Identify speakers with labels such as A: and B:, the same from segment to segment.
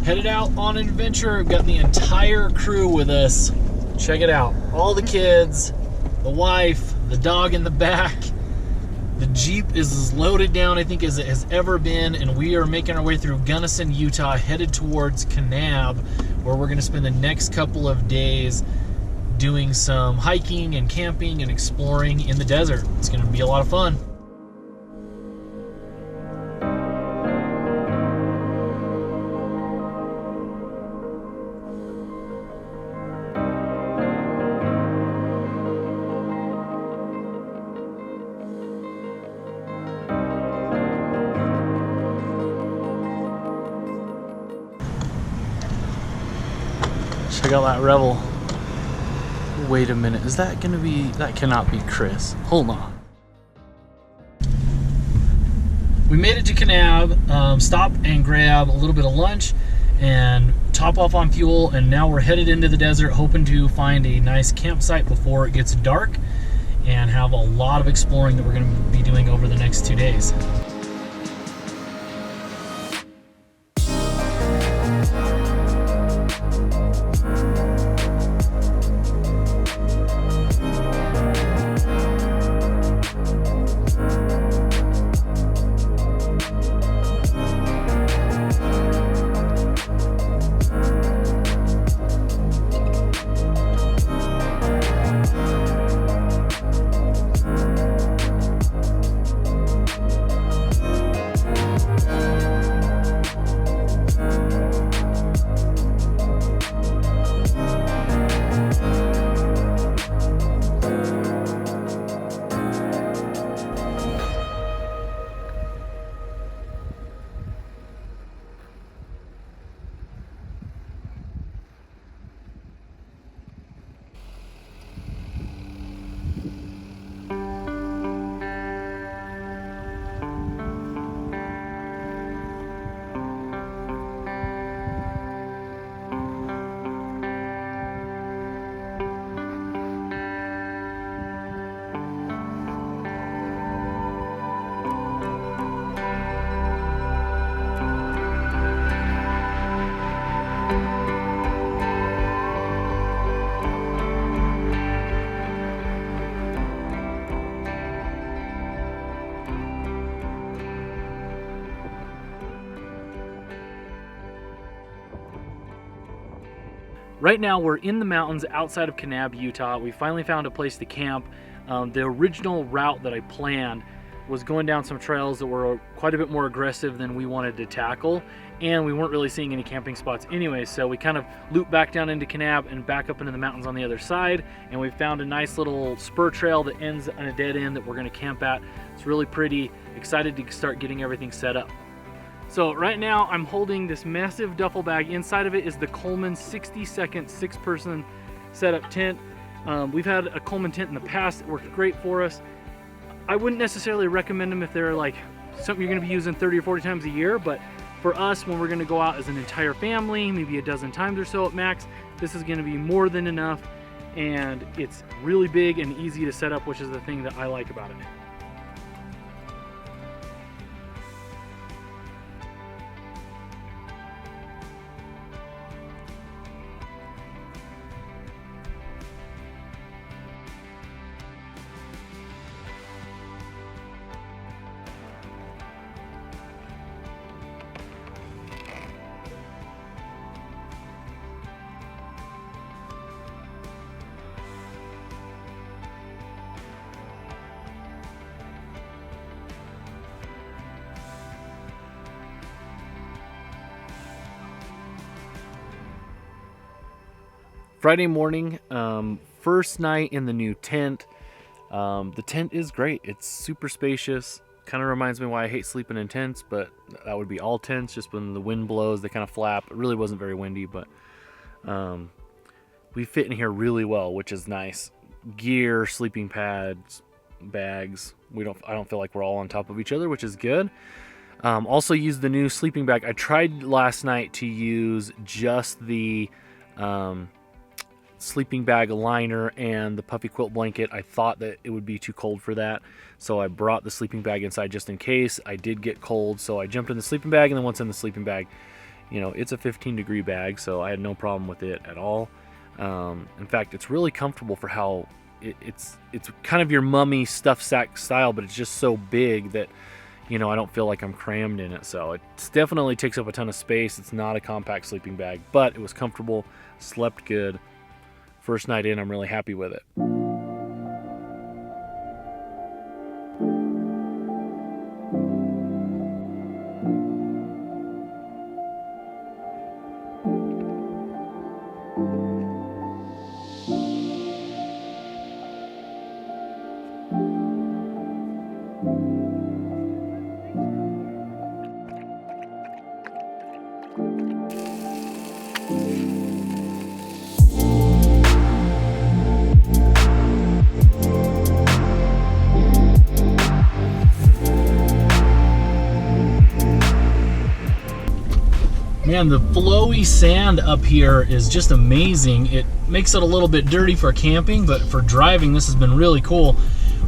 A: Headed out on an adventure. We've got the entire crew with us. Check it out. All the kids, the wife, the dog in the back. The Jeep is as loaded down, I think, as it has ever been, and we are making our way through Gunnison, Utah, headed towards Kanab, where we're going to spend the next couple of days doing some hiking and camping and exploring in the desert. It's going to be a lot of fun. Check out that Rebel. Wait a minute, is that gonna be, that cannot be Chris. Hold on. We made it to Kanab, stop and grab a little bit of lunch and top off on fuel, and now we're headed into the desert, hoping to find a nice campsite before it gets dark and have a lot of exploring that we're gonna be doing over the next 2 days. Right now we're in the mountains outside of Kanab, Utah. We finally found a place to camp. The original route that I planned was going down some trails that were quite a bit more aggressive than we wanted to tackle, and we weren't really seeing any camping spots anyway, so we kind of looped back down into Kanab and back up into the mountains on the other side, and we found a nice little spur trail that ends on a dead end that we're going to camp at. It's really pretty. Excited to start getting everything set up. So right now I'm holding this massive duffel bag. Inside of it is the Coleman 60-second 6-person setup tent. We've had a Coleman tent in the past that worked great for us. I wouldn't necessarily recommend them if they're like something you're going to be using 30 or 40 times a year, but for us, when we're going to go out as an entire family, maybe a dozen times or so at max, this is going to be more than enough, and it's really big and easy to set up, which is the thing that I like about it. Friday morning, first night in the new tent. The tent is great. It's super spacious. Kind of reminds me why I hate sleeping in tents, but that would be all tents. Just when the wind blows, they kind of flap. It really wasn't very windy, but we fit in here really well, which is nice. Gear, sleeping pads, bags. I don't feel like we're all on top of each other, which is good. Also used the new sleeping bag. I tried last night to use just the sleeping bag liner and the puffy quilt blanket. I thought that it would be too cold for that, so I brought the sleeping bag inside just in case. I did get cold, so I jumped in the sleeping bag, and then once in the sleeping bag, You know, it's a 15-degree bag, so I had no problem with it at all. In fact, it's really comfortable for how it's kind of your mummy stuffed sack style, but it's just so big that, you know, I don't feel like I'm crammed in it. So it definitely takes up a ton of space. It's not a compact sleeping bag, but it was comfortable, slept good. First night in, I'm really happy with it. Man, the flowy sand up here is just amazing. It makes it a little bit dirty for camping, but for driving, this has been really cool.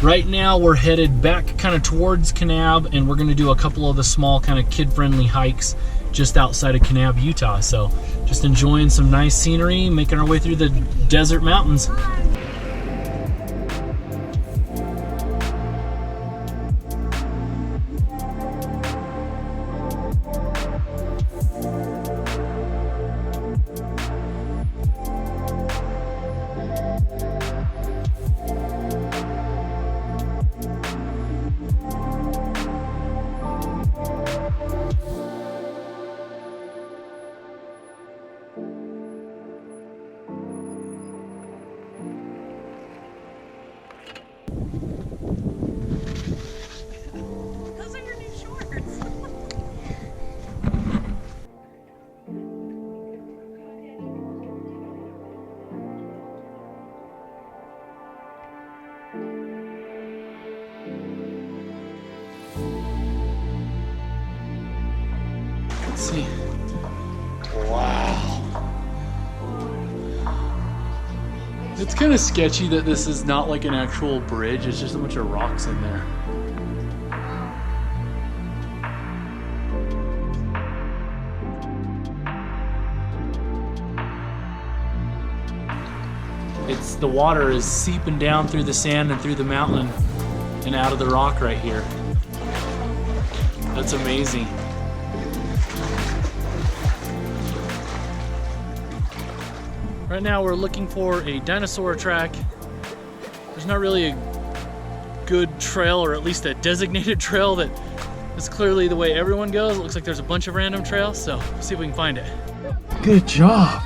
A: Right now, we're headed back kind of towards Kanab, and we're gonna do a couple of the small kind of kid-friendly hikes just outside of Kanab, Utah. So just enjoying some nice scenery, making our way through the desert mountains. See. Wow. It's kind of sketchy that this is not like an actual bridge, it's just a bunch of rocks in there. The water is seeping down through the sand and through the mountain and out of the rock right here. That's amazing. Right now we're looking for a dinosaur track. There's not really a good trail, or at least a designated trail that is clearly the way everyone goes. It looks like there's a bunch of random trails, so let's see if we can find it. Good job.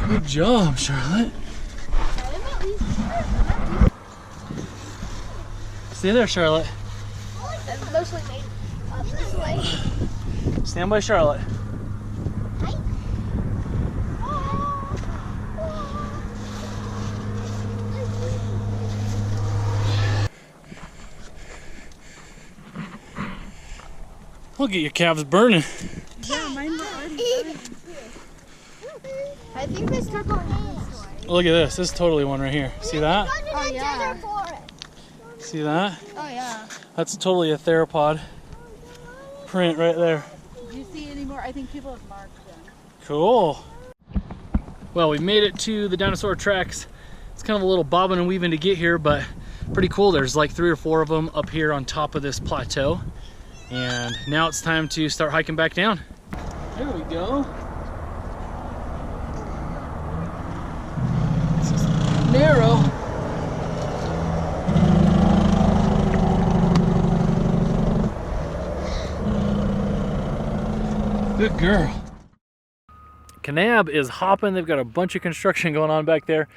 A: Good job, Charlotte. Stay there, Charlotte.
B: I'm mostly made up this way.
A: Stand by Charlotte. Look at your calves burning.
B: Yeah, mine were already burning. I think this took on this one.
A: Look at this. This is totally one right here. See that?
B: Oh, yeah.
A: See that?
B: Oh, yeah.
A: That's totally a theropod print right there.
B: Do you see any more? I think people have marked them.
A: Cool. Well, we made it to the dinosaur tracks. It's kind of a little bobbing and weaving to get here, but pretty cool. There's like 3 or 4 of them up here on top of this plateau. And now it's time to start hiking back down. There we go. This is narrow. Good girl. Kanab is hopping. They've got a bunch of construction going on back there.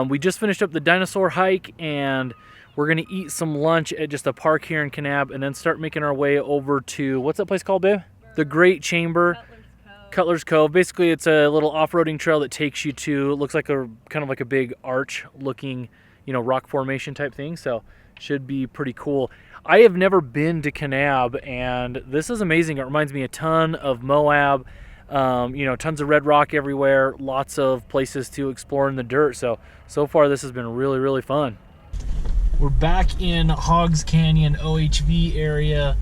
A: We just finished up the dinosaur hike, and we're gonna eat some lunch at just a park here in Kanab, and then start making our way over to, what's that place called, babe? The Great Chamber. Cutler's Cove. Basically, it's a little off-roading trail that takes you to, it looks like a kind of like a big arch-looking, you know, rock formation type thing. So should be pretty cool. I have never been to Kanab, and this is amazing. It reminds me a ton of Moab. You know, tons of red rock everywhere. Lots of places to explore in the dirt. So far this has been really, really fun. We're back in Hogs Canyon OHV area,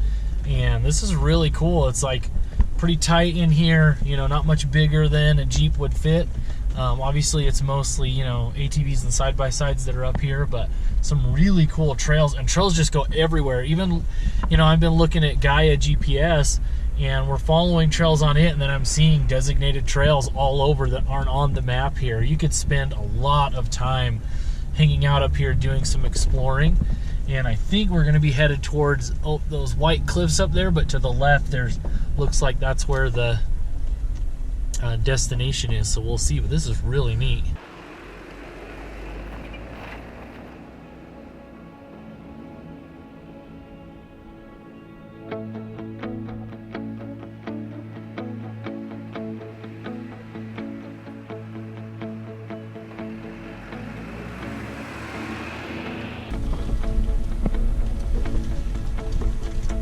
A: and this is really cool. It's like pretty tight in here, you know, not much bigger than a Jeep would fit. Obviously it's mostly, you know, ATVs and side-by-sides that are up here, but some really cool trails, and trails just go everywhere. Even, you know, I've been looking at Gaia GPS, and we're following trails on it, and then I'm seeing designated trails all over that aren't on the map here. You could spend a lot of time hanging out up here doing some exploring, and I think we're going to be headed towards those white cliffs up there, but to the left looks like that's where the destination is, so we'll see. But this is really neat.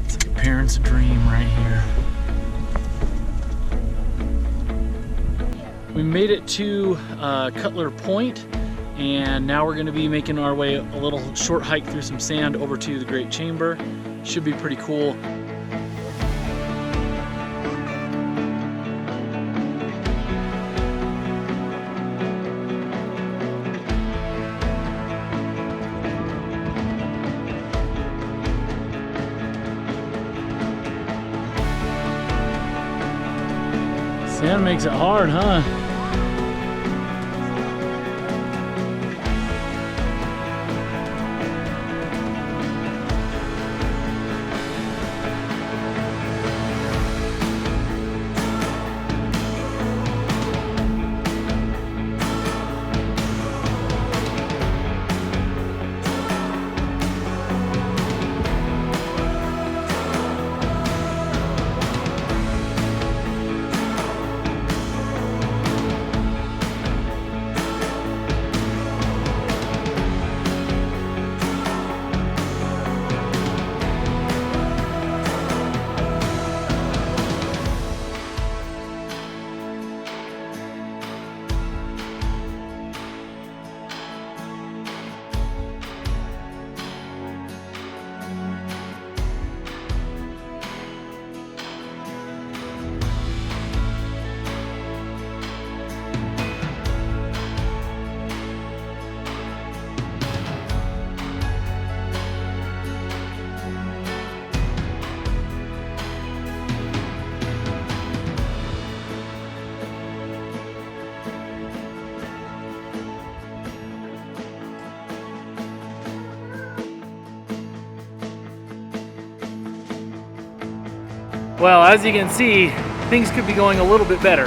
A: It's like a parent's dream right here. We made it to Cutler Point, and now we're going to be making our way a little short hike through some sand over to the Great Chamber. Should be pretty cool. Sand makes it hard, huh? Well, as you can see, things could be going a little bit better.